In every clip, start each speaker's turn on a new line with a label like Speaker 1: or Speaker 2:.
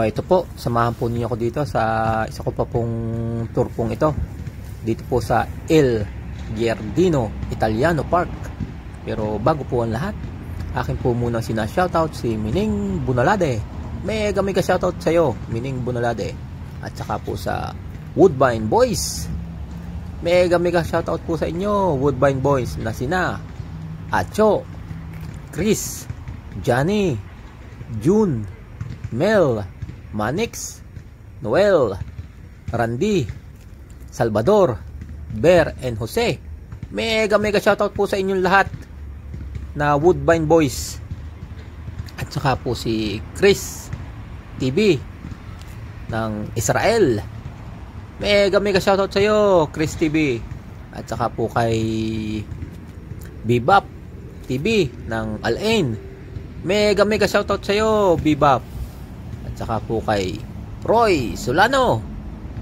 Speaker 1: Ito po, samahan po niyo ako dito sa isa ko pa pong tour pong ito. Dito po sa Il Giardino Italiano Park. Pero bago po ang lahat, akin po munang sina-shoutout si Mining Bunalade. Mega shoutout sa iyo, Mining Bunalade. At saka po sa Woodbine Boys. Mega shoutout po sa inyo, Woodbine Boys, na sina Acho, Chris, Johnny, June, Mel, Manix, Noel, Randy, Salvador, Bear, and Jose. Mega shoutout po sa inyong lahat na Woodbine Boys. At saka po si Chris TV ng Israel. Mega shoutout sa iyo, Chris TV. At saka po kay Bebop TV ng Al-Ain. Mega shoutout sa iyo, Bebop. At saka po kay Roy Solano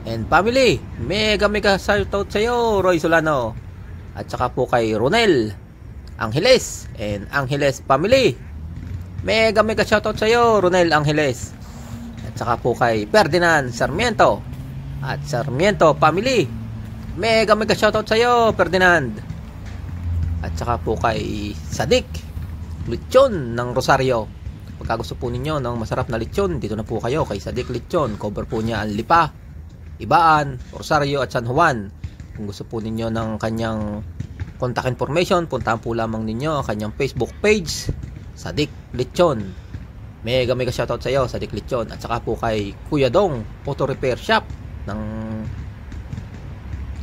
Speaker 1: and family. Mega shoutout sa iyo, Roy Solano. At saka po kay Ronel Angeles and Angeles family. Mega shoutout sa iyo, Ronel Angeles. At saka po kay Ferdinand Sarmiento at Sarmiento family. Mega shoutout sa iyo, Ferdinand. At saka po kay Sadik Lechon ng Rosario. Pagka gusto po ninyo ng masarap na lechon, dito na po kayo kay Sadik Lechon. Cover po niya ang Lipa, Ibaan, Rosario at San Juan. Kung gusto po ninyo ng kanyang contact information, puntahan po lamang ninyo ang kanyang Facebook page, Sadik Lechon. Mega shoutout sa iyo, Sadik Lechon. At saka po kay Kuya Dong Auto Repair Shop ng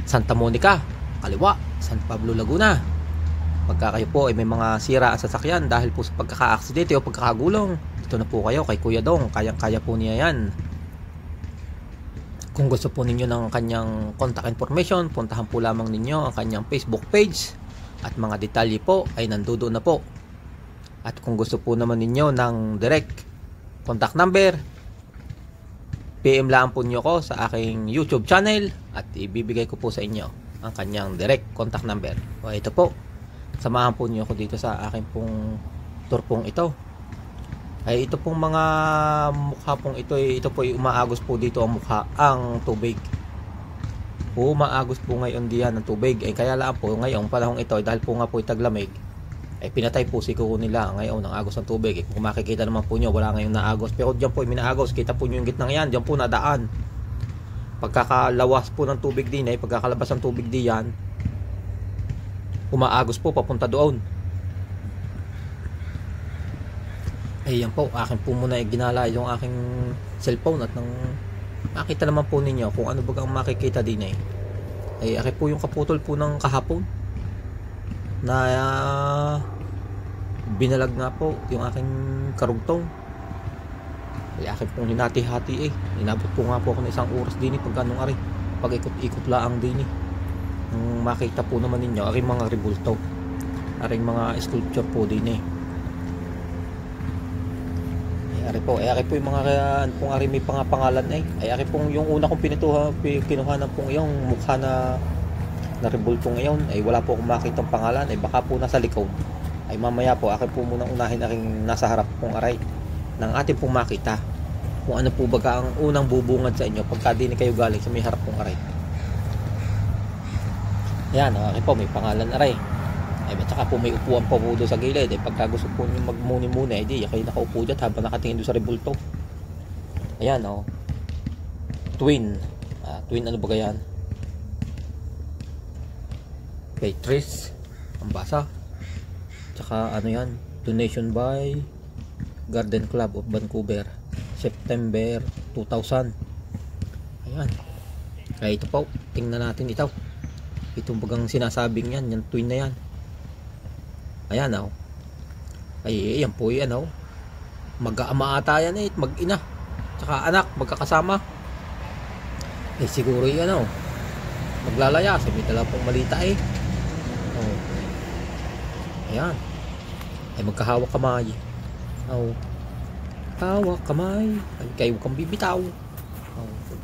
Speaker 1: Santa Monica, kaliwa, San Pablo, Laguna. Pagka kayo po ay may mga sira ang sasakyan dahil po sa pagkaka-aksidente o pagkakagulong, dito na po kayo kay Kuya Dong. Kayang-kaya po niya yan. Kung gusto po ninyo ng kanyang contact information, puntahan po lamang ninyo ang kanyang Facebook page. At mga detalye po ay nandoon na po. At kung gusto po naman ninyo ng direct contact number, PM lang po nyo ko sa aking YouTube channel at ibibigay ko po sa inyo ang kanyang direct contact number. O ito po, samahan po nyo ako dito sa aking pong tour pong ito. Ay ito pong mga mukha pong ito po ay umaagos po dito ang mukha, ang tubig. Umaagos po ngayon diyan ang tubig. Kaya lang po ngayong panahong ito dahil po nga po taglamig, ay pinatay po si kuko nila ngayon ng agos ng tubig. Kung makikita naman po nyo, wala ngayong naagos. Pero dyan po ay minaagos. Kita po nyo yung gitnang yan. Dyan po nadaan. Pagkakalawas po ng tubig din ay pagkakalabas ng tubig diyan, umaagos po papunta doon. Ayan po, akin po muna ginala yung aking cellphone at nang makita naman po ninyo kung ano bagang makikita din ay akin po yung kaputol po ng kahapon na binalag nga po yung aking karugtong. Ay akin pong hinati-hati inabot po nga po ako ng isang oras din pagka nung ari pag ikot-ikot laang din nung makita po naman ninyo aking mga rebulto, aking mga sculpture po din ari po yung mga kung ari may pangalan ay ari pong yung una kong kinuhanan pong yung mukha na rebulto ngayon ay wala po akong makitang pangalan, ay baka po nasa likod. Ay mamaya po akin po munang unahin aking nasa harap pong aray ng ating pong makita kung ano po baga ang unang bubungad sa inyo pagka di kayo galing sa may harap pong aray. Yan, akin po may pangalan aray. Ay saka po may upuan po doon sa gilid. Ay pagka gusto po nyo magmuni-muni, di kayo nakaupo dyan habang nakatingin doon sa rebulto. Ayan twin. Twin ano ba yan? Patrice ang basa. Tsaka ano yan, donation by Garden Club of Vancouver, September 2000. Ayan. Kaya ito po, tingnan natin ito. Itong bagang sinasabing yan, yung twin na yan. Ayan ay yan po yan mag-aama ata yan mag-ina tsaka anak magkakasama. Ay siguro yan maglalaya sa may dala pong malita ayan ay magkahawak kamay hawak kamay ay kayo kang bibitaw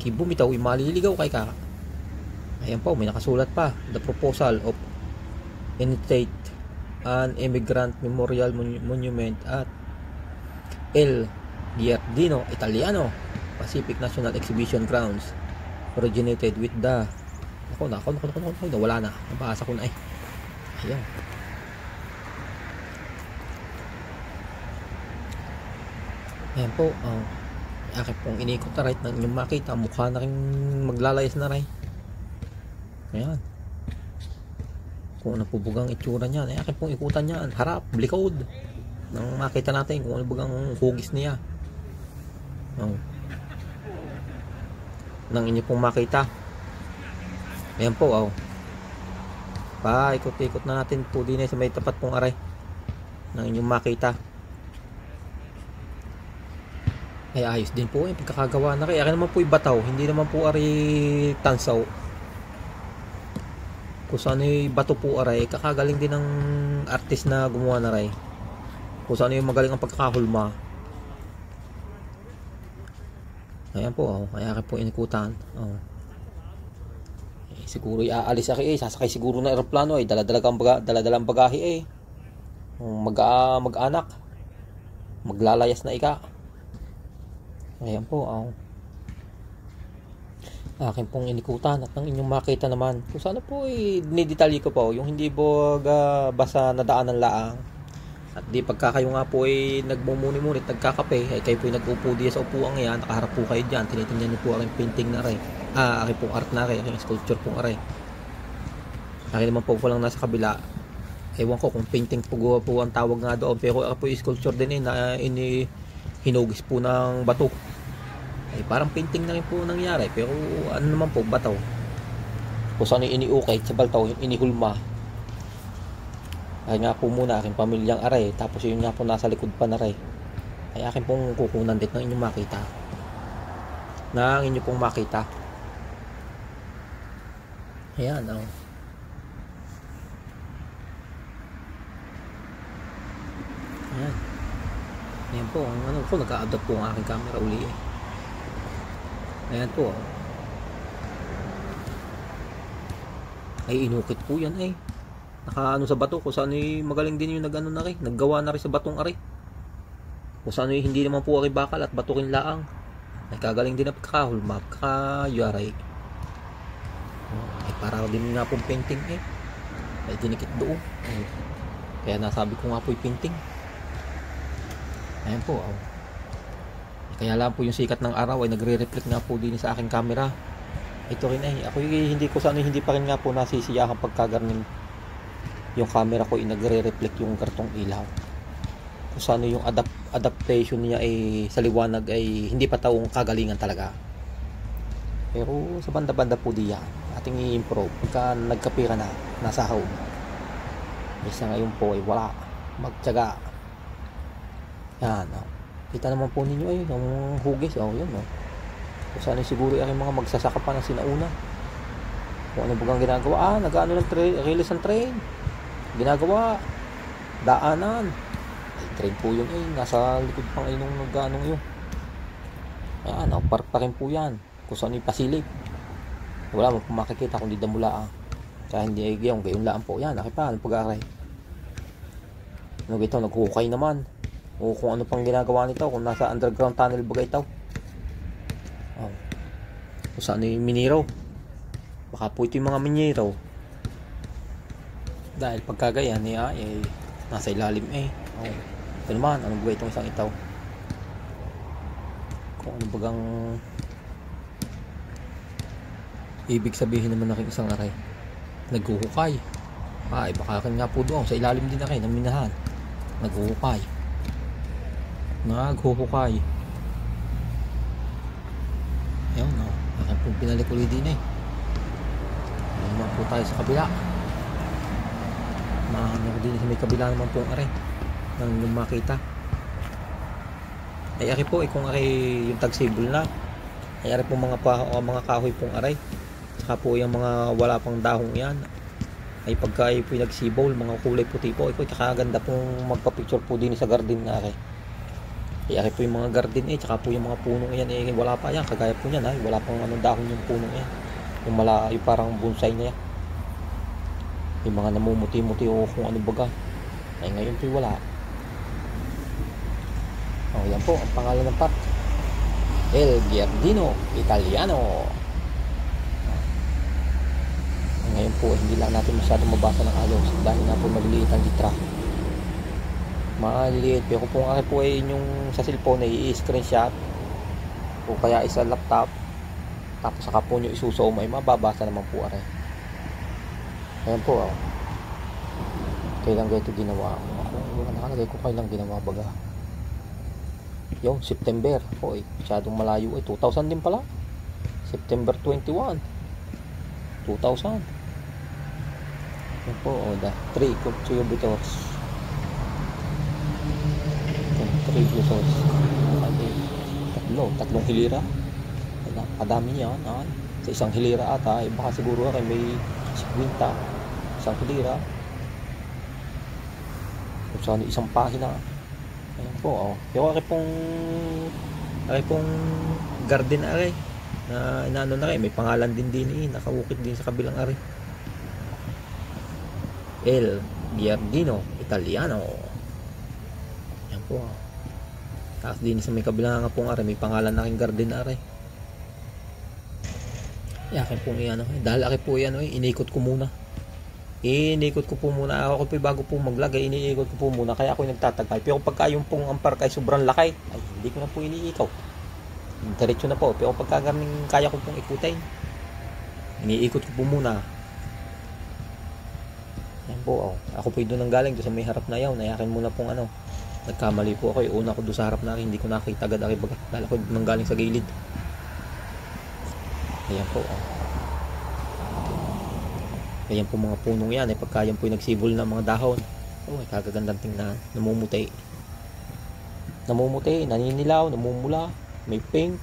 Speaker 1: kay bumitaw ay maliligaw kay ka. Ayan po may nakasulat pa, the proposal of Initiate an Immigrant Memorial Monument at Il Giardino Italiano Pacific National Exhibition Grounds. Originated with the nawala na. Nabasa ko na eh. Ayan. Ayan po. Akin pong inikot na right na inyong makita. Mukha na rin maglalayas na rin. Ayan. Kung ano po bugang itsura niyan. Ayan pong ikutan niyan. Harap, likod. Nang makita natin kung ano bugang hugis niya. Nang inyo pong makita. Ayan po. Ikot-ikot na natin po din sa may tapat pong aray. Nang inyong makita. Ay ayos din po yung pagkakagawa na rin. Akin naman po yung bataw. Hindi naman po ari tansaw. Kung saan yung bato po aray, kakagaling din ng artist na gumawa na rin. Kung saan yung magaling ang pagkakahulma. Ayan po. Ay akin po inikutan. Siguro iaalis ako sasakay siguro na aeroplano daladalang bagahe mag-anak. Maglalayas na ika. Ayan po, akin pong inikutan at nang inyong makita naman kung sana po dinidetalye ko po yung hindi po basta nadaanan laang at di pagka kayo nga po nagmumuni-munit, nagkakape ay kayo po nag-upo diya sa upuan yan, nakaharap po kayo dyan, tinitingnan nyo po aking painting na rin aking pong art na rin, aking sculpture pong rin akin naman po lang nasa kabila ewan ko kung painting po ang tawag nga doon pero ako po yung sculpture din na hinugis po ng bato parang painting na rin po nangyari pero ano naman po bataw kung saan iniukay sa baltaw yung inihulma ay nga po muna aking pamilyang aray tapos yun nga po nasa likod pa na rin ay akin pong kukunan din ng inyong makita na ang inyong pong makita ayan ayan po, nagka-adapt po ang aking camera uli ayan po ay inukit po yan nakaano sa bato kung saan magaling din yung naggawa na rin sa batong ari kung saan hindi naman po ari bakal at bato rin laang ay kagaling din na pagkakahulma pagkakayari ay para din nga pong painting ay dinikit doon kaya nasabi ko nga po yung painting ayan po kaya lang po yung sikat ng araw ay nagre-reflect nga po din sa aking camera ito rin ako hindi ko sana hindi pa rin nga po nasisiyahan pagkagarnin yung camera ko ay nagre-reflect yung kartong ilaw kung saan yung adaptation niya sa liwanag ay hindi pa taong kagalingan talaga pero sa banda-banda po diyan ating i-improve pagka nagkapira na nasa home isa ngayon po ay wala magtiyaga yan kita naman po ninyo yung hugis yun kung saan siguro ay mga magsasaka pa ng sinauna kung ano bagang ginagawa nag-ano ng release ng train ginagawa daanan ay train po yun nasa likod pang nung nag-ano yun ayan park pa rin po yan kung saan yung pasilip wala mo po makikita kung di damula kaya hindi gayon lang po yan nakipa pag-aaray ito naghukay naman o kung ano pang ginagawa nito kung nasa underground tunnel bagay ito kung saan yung minero baka po ito yung mga minero dahil pagkagayan nasa ilalim ito naman anong buhay itong isang ito kung ano bagang ibig sabihin naman ng isang aray naghuhukay baka kan nga po doon sa ilalim din na kayo ng minahan naghuhukay ayun akin pong pinalik ulit din naman po tayo sa kabila nahanap din sa may kabila naman pong aray nang yung makita ay akin po kung aray yung tagsibol na ay aray pong mga kahoy pong aray saka po yung mga wala pang dahong yan ay pagka po nagsibol mga kulay puti po tsaka ganda pong magpa-picture po din sa garden na aray ay po yung mga garden tsaka po yung mga punong yan wala pa yan kagaya po yan wala pang anong dahon yung punong yan yung parang bonsai na yan yung mga namumuti-muti o kung ano baga ay ngayon po wala yan po ang pangalan ng park El Giardino Italiano. Ngayon po hindi lang natin masyadong mabasa ng ayos dahil nga po maliliit ang litra, maliliit. Pero kung akin po ay yung sa cellphone ay i-screenshot o kaya isa laptop, tapos saka po nyo isusoom, ay mababasa naman po aray. Ayan po, kailan ganito ginawa ako, nakalagay ko kailan ginawa baga yung September po, masyadong malayo, 2000 din pala, September 21 2000. Yan po, the 3 contributors. Tatlong hilira. Kadami yan. Sa isang hilira ata, baka siguro may 50 isang hilira. Kung saan isang pahina. Ayan po, Pero ari pong garden ari na inaano na rin, may pangalan din nakawukit din sa kabilang ari. El Giardino Italiano. Yan po. Tapos din sa may kabilang nga pong ari, may pangalan na aking garden ari. Yakin pong iyan. Dahil aki po yan, inikot ko muna. Inikot ko po muna. Ako po bago po maglagay, iniikot ko po muna. Kaya ako nagtatagal. Pero pagka yung pong ampar kay sobrang laki, ay hindi ko na po iniikaw. Diretso na po. Pero pagka gaming kaya ko pong ikutin, iniikot ko po muna. Yan po, Ako po doon nang galing doon sa may harap na yaw. Nayakin muna pong nagkamali po ako. Una ko doon sa harap na akin, hindi ko nakita agad baga. Dahil ako nang galing sa gilid. Ayan po, Ayan po mga punong yan. Pagka yan po yung nagsibol ng mga dahon, kagagandang tingnan. Namumuti, naninilaw, namumula, may pink.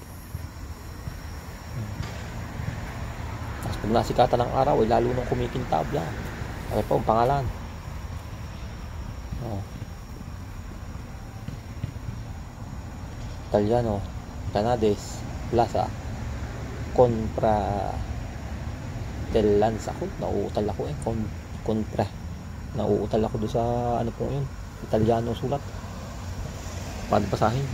Speaker 1: Tapos pag nasikatan ng araw, lalo nang kumikintab yan. Ayan po ang pangalan. Italiano Canades Plaza Contra del Lanza. Nauutal ako Contra. Nauutal ako doon sa po yun, Italiano sulat. Paano basahin?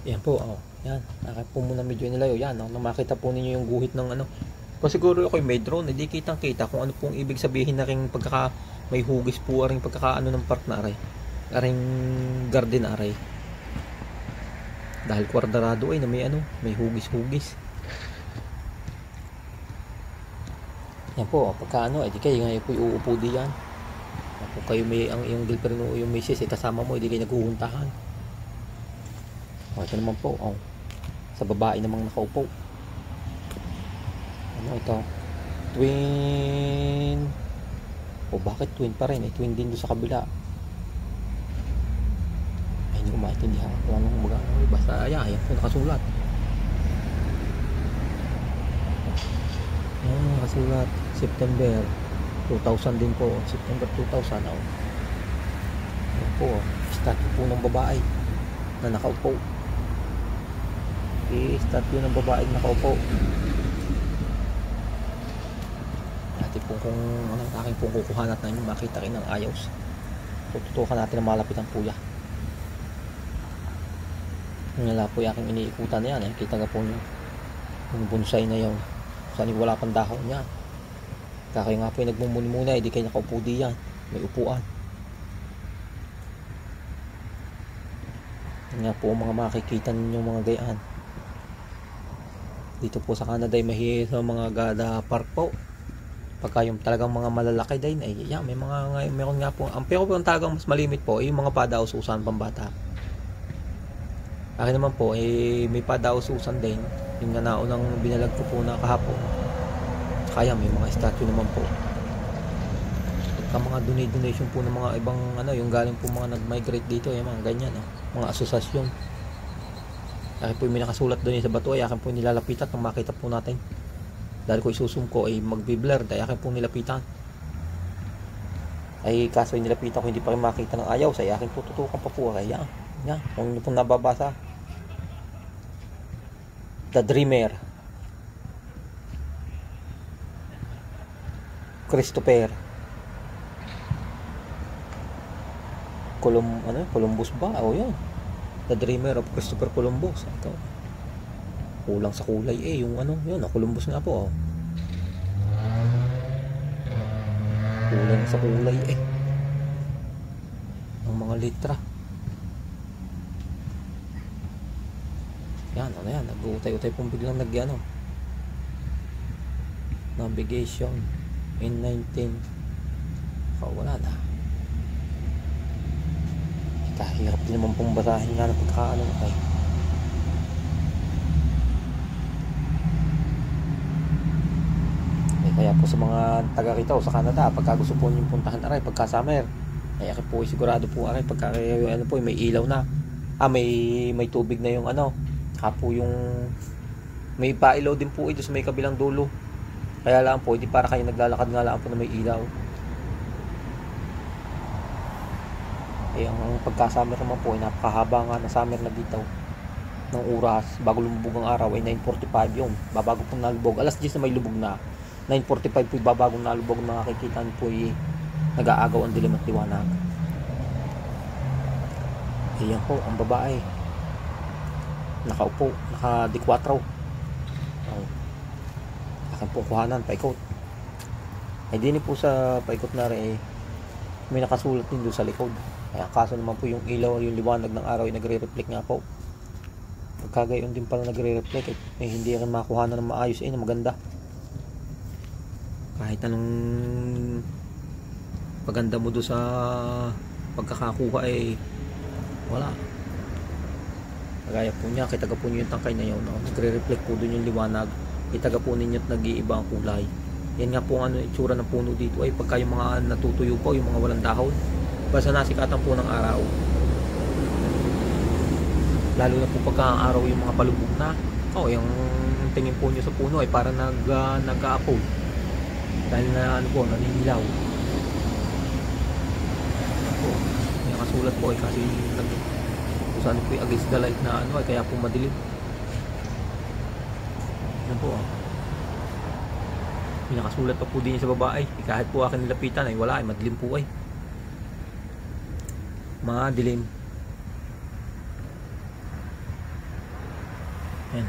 Speaker 1: Yan po, yan. Nakaka po muna medyo nilayo. Yan, nang makita po ninyo yung guhit ng Kasi siguro ako may drone, hindi kitang kita kung ano pong ibig sabihin na ring pagkaka may hugis po aring pagkakaano ng park na aray. Aring garden aray. Dahil kwadradado na may hugis-hugis. Yan po, pagka di kayo ngayon po uupo diyan. Kung kayo may ang iyong girlfriend o yung misis kasama mo, hindi kayo naghuhuntahan. Ito naman po, sa babae namang nakaupo. Ito? Twin. Bakit twin pa rin? Twin din doon sa kabila. Ay, hindi ko maintindihan kung anong magagawa. Basta, ayan po nakasulat. Ayan, nakasulat. September 2000 din po. September 2000. Ayan po, statue po ng babae na nakaupo. Statue ng babae na nakaupo. Natin po kung anong aking pong kukuhan at namin makita rin ng ayos. Tututukan natin ang malapitan po yan. Nala po yung aking iniikutan na yan. Kita nga po yung bonsai na yun. Saan wala pang dahon yan. Kaya nga po yung nagmumuni-muna, hindi kayo nakaupo diyan. May upuan. Yan nga po ang mga makikita ninyong mga gayaan. Dito po sa Canada ay mahihil sa mga gada park po. Pagka yung talagang mga malalaki din ay may meron nga po. Ang pero po ang talagang mas malimit po ay yung mga padaos-usan pambata. Akin naman po may padaos-usan din. Yung nga naunang binalag ko po na kahapon. Kaya may mga statue naman po. Pagka mga donation po ng mga ibang yung galing po mga nag-migrate dito, mga ganyan, mga asosasyon. Akin po may nakasulat doon sa bato, ay akin po nilalapitan nang makita po natin. Dahil ko isusum ko ay magbi-blur, ay akin po nilapitan. Ay kaso nilapitan ko hindi pa rin makita ng ayaw, ay akin po tutukan pa po. Kaya yan, kung nyo pong nababasa, The Dreamer, Christopher Columbus ba? O yun. The Dreamer of Christopher Columbus. Ito. Kulang sa kulay yung yun, Columbus nga po. Kulang sa kulay ang mga litra. Yan, nag-utay-utay pong biglang navigation in 19. Wala na. Kahirap din naman pong basahin nga ng pagkakaano kaya po sa mga taga rito sa Canada, pagka gusto po nyo puntahan aray pagka summer, ako po sigurado po aray pagka may ilaw na, may tubig na yung saka po yung may pailaw din po ito sa may kabilang dulo, kaya lang po hindi para kayo naglalakad nga lang po na may ilaw. Ang pagka-summer naman po ay napakahaba nga na summer na dito ng oras. Bago lumubog ang araw ay 9:45 yung babago pong nalubog. Alas 10 na may lubog na. 9:45 po yung babagong nalubog. Makikita niyo po nag-aagaw ang dilim at liwanag. Ayan po ang babae. Nakaupo, naka-D4. Akin pong kuhanan, paikot. Ay din po sa paikot na rin may nakasulat din doon sa likod. Kaya kaso naman po yung ilaw, yung liwanag ng araw ay nagre-reflect nga po. Pagkagayon din pala nagre-reflect hindi rin makuha na ng maayos na maganda. Kahit anong paganda mo doon sa pagkakakuha wala. Kagaya po niya, kitaga po niyo yung tangkay na yun, nagre-reflect po doon yung liwanag, kitaga po ninyo at nag-iiba ang kulay. Yan nga po ang itsura ng puno dito pagka yung mga natutuyo po, yung mga walang dahon, basta nasikatan po ng araw, lalo na po pagka ang araw yung mga palubog na yung tingin po nyo sa puno ay para nag-a-apple dahil na naninilaw po. May nakasulat po kasi kung saan po against the light na kaya po madilim. Yan po may nakasulat pa po din sa baba kahit po akin nilapitan wala madilim po madilim. Ayan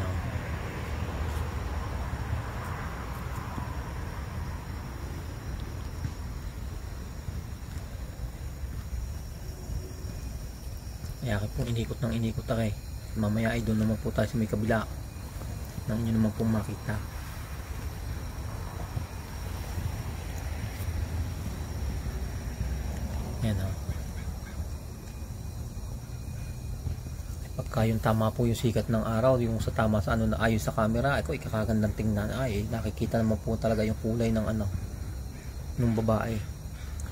Speaker 1: kaya po inikot ng inikot mamaya doon naman po tayo sa may kabila nang inyo naman pong makita. Ayan pagka yung tama po yung sikat ng araw, yung sa tama sa na ayos sa camera, ikakagandang tingnan nakikita naman po talaga yung kulay ng nung babae.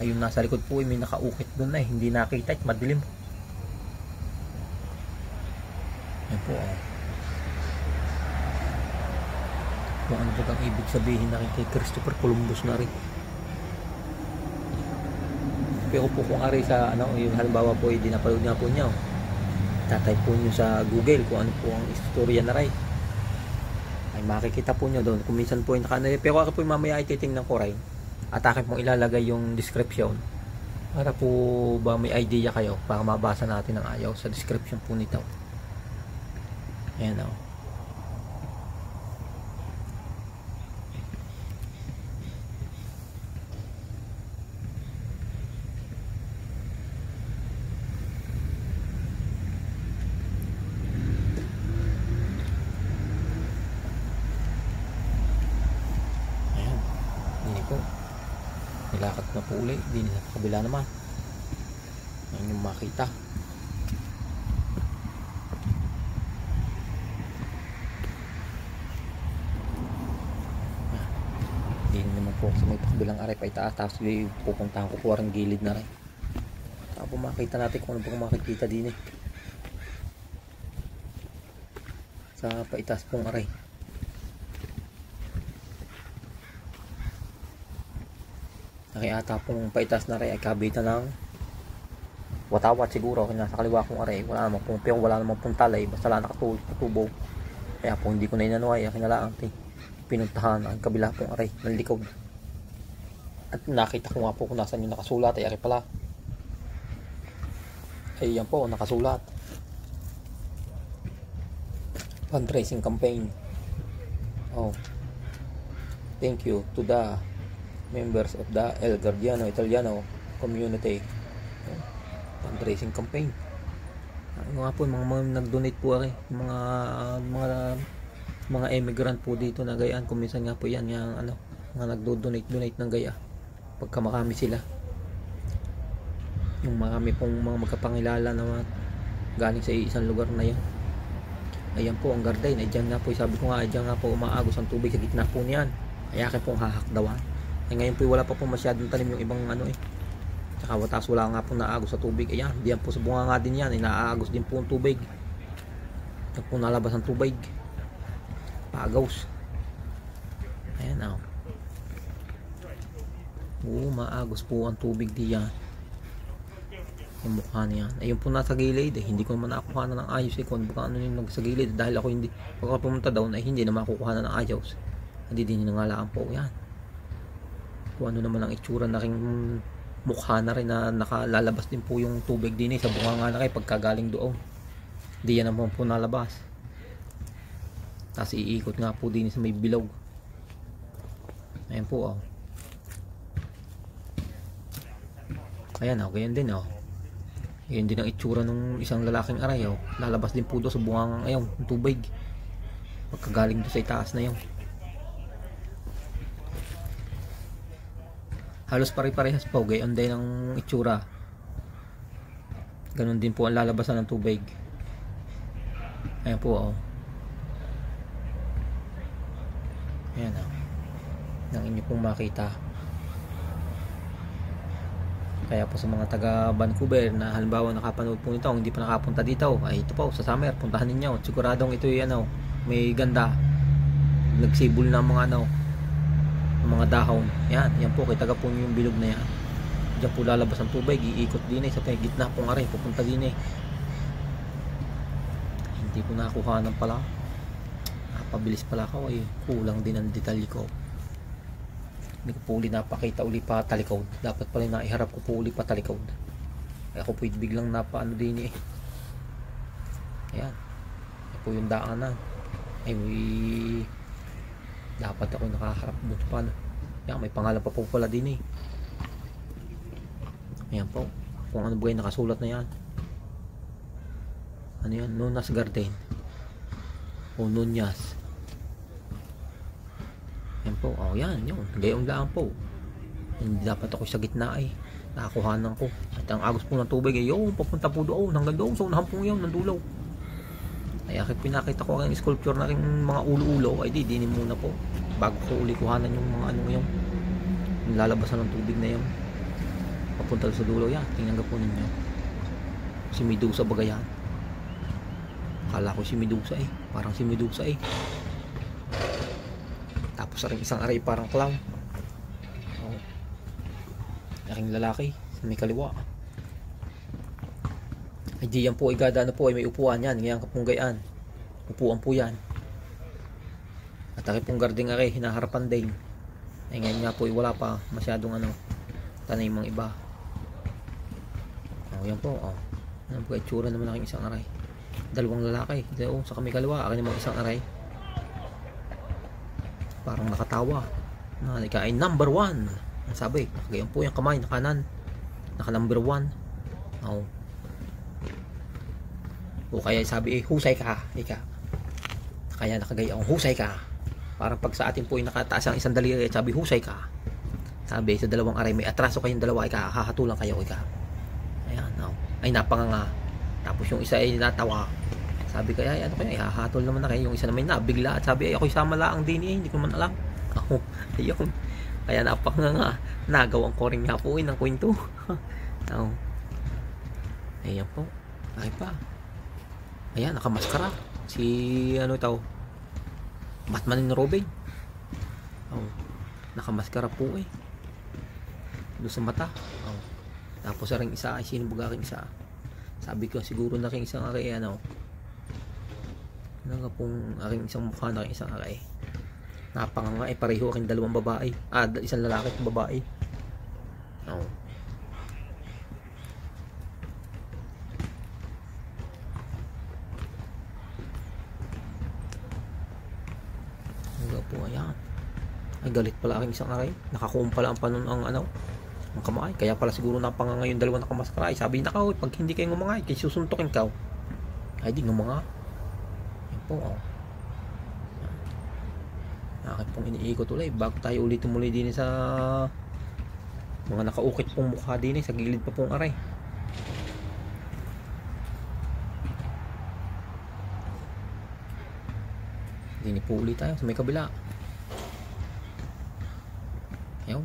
Speaker 1: Ayun nasa likod po may nakaukit doon hindi nakita madilim. Yan po kung ano ba ang ibig sabihin na kay Christopher Columbus na rin. Pero po kung ari sa yung halimbawa po dinapalood nga po niya tatype po nyo sa Google kung ano po ang istorya na rin ay makikita po nyo doon kung minsan po pero ako po mamaya ay titingnan ko rin at akin pong ilalagay yung description para po ba may idea kayo para mabasa natin ang ayaw sa description po nito. Ayan nilakad na po ulit din sa kabila naman yan yung makita. Din naman po sa may kabilang aray pa itaas tapos pupuntahan ko po ang gilid na rin tapos makita natin kung ano po makikita din sa paitaas pong aray. Ata pong paitas na rin ay kabitan ng watawat siguro kaya nasa kaliwa kong aray wala namang pong talay basta lang nakatubo kaya po hindi ko na inanuay kinalaang pinuntahan ang kabila pong aray ng likod at nakita ko nga po kung nasan yung nakasulat ay ari pala Ayan po, nakasulat. Fundraising campaign. Oh. Thank you to the members of the El Guardiano Italiano community. Oh. Fundraising campaign. Ano nga po, mga nag-donate po mga immigrant po dito na gayaan. Kung minsan nga po yan, yung mga nagdo-donate ng gaya. Pagka marami sila. Yung marami pong mga magkapangilala na galing sa isang lugar na yan. Ayan po ang garden. Diyan nga po, sabi ko nga, diyan nga po umaagos ang tubig sa gitna po niyan. Kaya akin pong hahakdawan. Ngayon po wala pa po masyadong tanim yung ibang Tsaka watas wala nga pong naagos sa tubig. Ayan, diyan po sa bunga nga din yan. Inaagos din po ang tubig. Diyan po nalabas ang tubig. Pagos. Ayan o. Maagos po ang tubig diyan. Yung mukha niya. Ayun po nasa gilid hindi ko naman nakukuha na ng ayos kung baka yung nasa gilid dahil ako hindi pagka pumunta doon ay hindi na makukuha na ng ayos. Hindi din nangalaan po yan. Kung ano naman ang itsura na ring mukha na rin na nakalalabas din po yung tubig din sa bunganga na pagkagaling doon. Hindi yan naman po nalabas. Tapos iikot nga po din sa may bilog. Ayan po Ayan ganyan din Yan din ang itsura ng isang lalaking aray lalabas din po doon sa bungang ng tubig pagkagaling doon sa itaas na halos pare-parehas po gayon din ang itsura, ganun din po ang lalabasan ng tubig. Ayan po ayan nang inyo pong makita. Kaya po sa mga taga Vancouver na halimbawa nakapanood po ito, hindi pa nakapunta dito, ay ito po sa summer, puntahan ninyo. Siguradong ito may ganda. Nagsibol na mga mga dahon. Yan po, kita po yung bilog na yan. Diyan po lalabas ang tubig, iikot din sa gitna pong aray, pupunta din Hindi ko nakuha ng pala. Pabilis pala ako kulang din ang detalye ko. Hindi ko po uli napakita uli pa talikod. Dapat pala naiharap ko po uli pa talikod. Kaya ako po biglang napaano din Ayan. Ayan po yung daanan. Dapat ako nakaharap doon pa. Ayan, may pangalan pa po pala din Ayan po. Kung ano ba yung nakasulat na yan. Ano yan? Nunas Garden. O Nunyas. Yan po, yan, yun. Gayong lang po. Hindi dapat ako sa gitna nakakuhanan ko. At ang agos po ng tubig papunta po doon, hanggang doon, so nahampong yun, ng dulo. Kaya pinakita ko ang sculpture na rin mga ulo-ulo, ay dinin muna po. Bago ko uli kuhanan yung mga yung lalabasan ng tubig na yun. Papunta sa dulo yan, tingnan po ninyo. Si Medusa baga yan. Akala ko si Medusa parang si Medusa Tapos rin isang aray parang clown. Aking lalaki sa may kaliwa. Ay diyan po gada may upuan yan. Ngayon kapong gayaan. Upuan po yan. At aking pong garding aray hinaharapan din. Ay ngayon nga po wala pa masyadong tanim mga iba. Yan po Yan po itsura naman aking isang aray. Dalawang lalaki. Sa kami kaliwa aking naman isang aray. Parang nakatawa na ay number 1 ang sabi, nakagayon po yung kamay na kanan, naka number 1 o kaya sabi husay ka kaya nakagayon husay ka, parang pag sa atin po nakataas ang isang daliri sabi husay ka, sabi sa dalawang aray may atraso kayong dalawa hahatulan kayo ayan ay napanganga, tapos yung isa ay natawa. Sabi ko, ay ano kaya, hahatol naman na kayo. Yung isa na may nabigla at sabi, ay ako'y sama laang din hindi ko man alam. Ayun. Kaya napakanga, nagawang ko rin nga po ng kwento. Ayan po. Ay pa. Ayan, nakamaskara. Si, Batman and Robin. Nakamaskara po doon sa mata. Tapos rin isa, ay sinubuga rin isa. Sabi ko, siguro na rin isang pong aking isang mukha na isang aray. Napanganga pareho aking dalawang babae. Isang lalaki at babae. Ay, galit pala aking isang aray. Nakakuum pala ang panon ang ano, ang kamay. Kaya pala siguro napanga ngayon dalawa nakamaskara. Ay, sabi na kao, pag hindi kayo ngumangay, kaya susuntokin kao. Ay, di ngumanga. Yan po, oh. Akin pong iniikot ulit. Bago tayo ulit muli din sa mga nakaukit pong mukha din sa gilid pa pong aray. Dini po ulit tayo sa may kabila. Ayaw.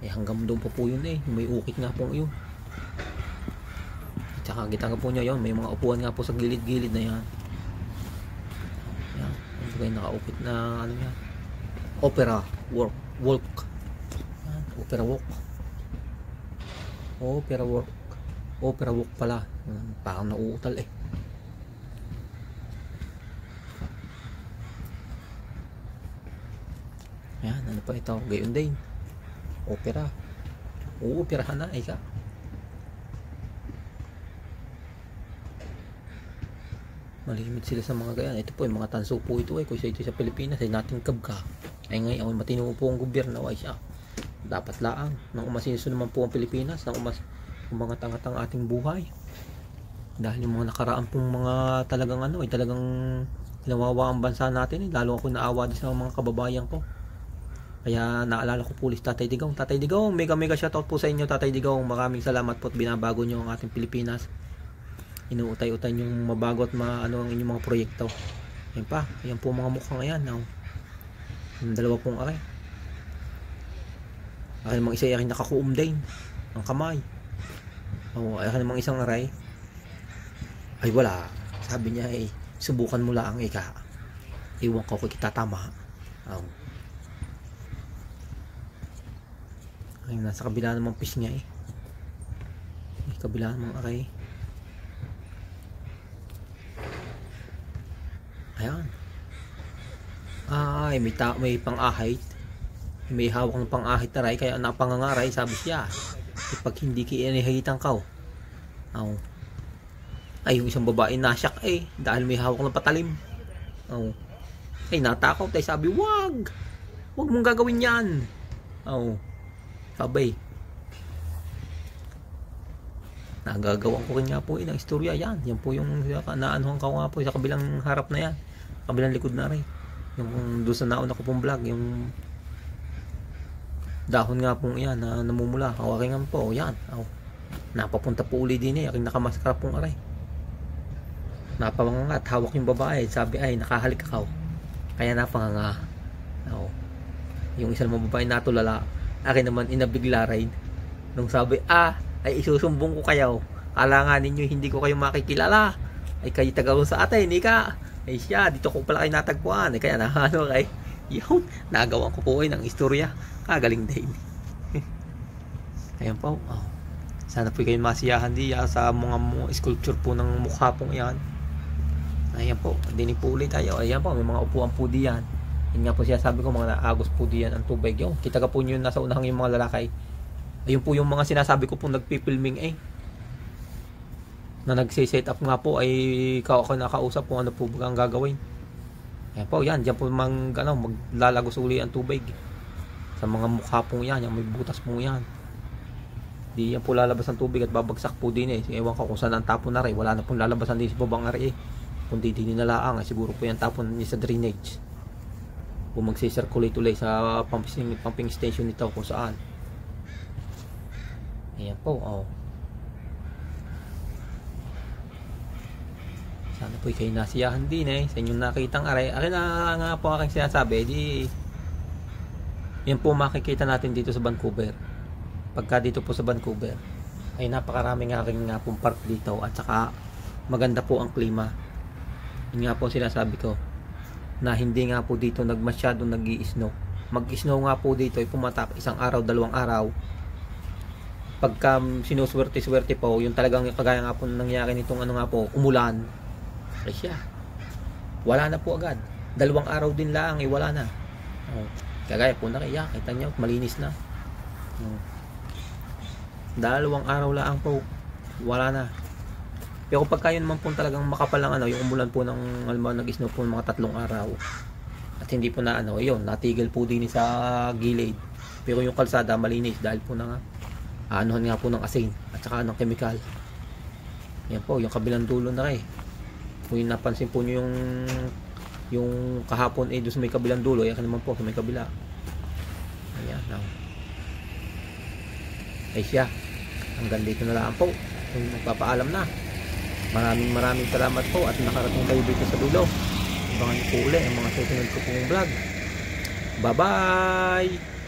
Speaker 1: Eh, hanggang doon pa po yun eh. May ukit nga po yun. At saka kita nga po nyo yun. May mga upuan nga po sa gilid-gilid na yan. Yan. Ano kayo nakaukit na ano yan? Opera walk. Yan. Opera walk. Opera walk. Opera walk pala. Parang nauutal eh. Yan, ano pa ito? Gayon din. Opera. Operahan na, ika. Malimit sila sa mga gayan. Ito po, yung mga tanso po ito eh. Kung ito sa Pilipinas, ay nating kabka. Ay ngayon, matino po ang gobyerno ay siya. Dapat laang. Nang umasiso naman po ang Pilipinas, nang umangat-angat ang ating buhay. Dahil yung mga nakaraan pong mga talagang ano, ay talagang nawawa ang bansa natin eh. Lalo ako naawa din sa mga kababayan ko. Kaya naalala ko po ulit Tatay Digong. Tatay Digong, mega shoutout po sa inyo Tatay Digong. Maraming salamat po at binabago nyo ang ating Pilipinas. Inuutay-utay yung mabago at ano ang inyong mga proyekto. Yan pa, yan po mga mukhang ayan. No? Yung dalawa pong aray. Akin namang isa ay nakakuum din. Ang kamay. Akin namang isang aray. Ay wala. Sabi niya ay subukan mo lang ika. Iwan ko kung kita tama. Ay, nasa kabila namang fish niya eh. May kabila namang aray. Ayan. Ay, may pang-ahit. May hawak ng pang-ahit aray. Kaya napangangaray, sabi siya. Pag hindi kiinihayitan ka. Ay, yung isang babae nasyak eh. Dahil may hawak ng patalim. Ay, natakot. Ay, sabi, wag mong gagawin yan. Sabay. Nagagawan ko rin nga po ng istorya yan. Yan po yung naanuhan ko nga po sa kabilang harap na yan. Kabilang likod na rin. Yung doon sa nauna ko pong vlog. Yung dahon nga pong yan na namumula. Hawakin po. Yan. Napapunta po uli din eh. Aking nakamaskara pong aray. Napamangat. Hawak yung babae. Sabi ay nakahalik ako. Kaya napanganga. Yung isang babae natulala. Akin naman inabigla rin. Nung sabi, ay isusumbong ko kayo. Kala ninyo hindi ko kayo makikilala. Ay kayo tagaw sa atin, hindi ka. Ay siya, dito ko pala kayo natagpuan. Ay kaya kay yun, nagawan ko po ng istorya. Kagaling din. Ayan po. Sana po kayo masiyahan diya sa mga sculpture po ng mukha pong yan. Ayan po, dinig po ulit tayo. Ayan po, may mga upuan po diyan. Yun nga po siya sabi ko, mga naagos po diyan ang tubig. Yung kita ka po nyo nasa unahang yung mga lalaki. Ayun po yung mga sinasabi ko po nagpipilming eh. Na nagsiset up nga po ay ako nakausap po ano po ang gagawin. Ayan po, yan. Diyan po maglalagos uli ang tubig. Sa mga mukha po yan. Yung may butas po yan. Di yan po lalabas ang tubig at babagsak po din eh. Ewan ko kung saan ang tapon na rin. Wala na pong lalabasan din sa babang ari eh. Kundi din nalaang eh. Siguro po yan tapon niya sa drainage. Kung magsisirculate ulit sa pumping station nito kung saan. Ayan po, sana po kayo nasiyahan din eh sa inyong nakitang aray. Akin na nga po aking sinasabi, yan po makikita natin dito sa Vancouver. Pagka dito po sa Vancouver ay napakarami nga rin nga pong park dito at saka maganda po ang klima. Yun nga po sinasabi ko na hindi nga po dito masyadong nag-i-snow. Mag-snow nga po dito ay pumatak isang araw, dalawang araw. Pagka sinuswerte-swerte po, yung talagang kagaya nga po nangyari nitong umulan. Ay siya. Wala na po agad. Dalawang araw din lang, wala na. Kagaya po na kaya, kita nyo, malinis na. Dalawang araw lang po, wala na. Pero pagka yun naman po talagang makapal lang yung umulan po ng nag-snow po mga 3 araw. At hindi po na ano, yun, natigil po din sa gilid. Pero yung kalsada malinis dahil po na anuhan nga po ng asin at saka ng kemikal. Yan po, yung kabilang dulo na kung yung napansin po nyo yung kahapon doon sa may kabilang dulo, yan naman po sa may kabila. Ayan, ay siya, hanggang dito na lang po kung magpapaalam na. Maraming salamat po at nakarating kayo dito sa dulo. Abangan niyo po ulit ang mga susunod ko pong vlog. Bye bye.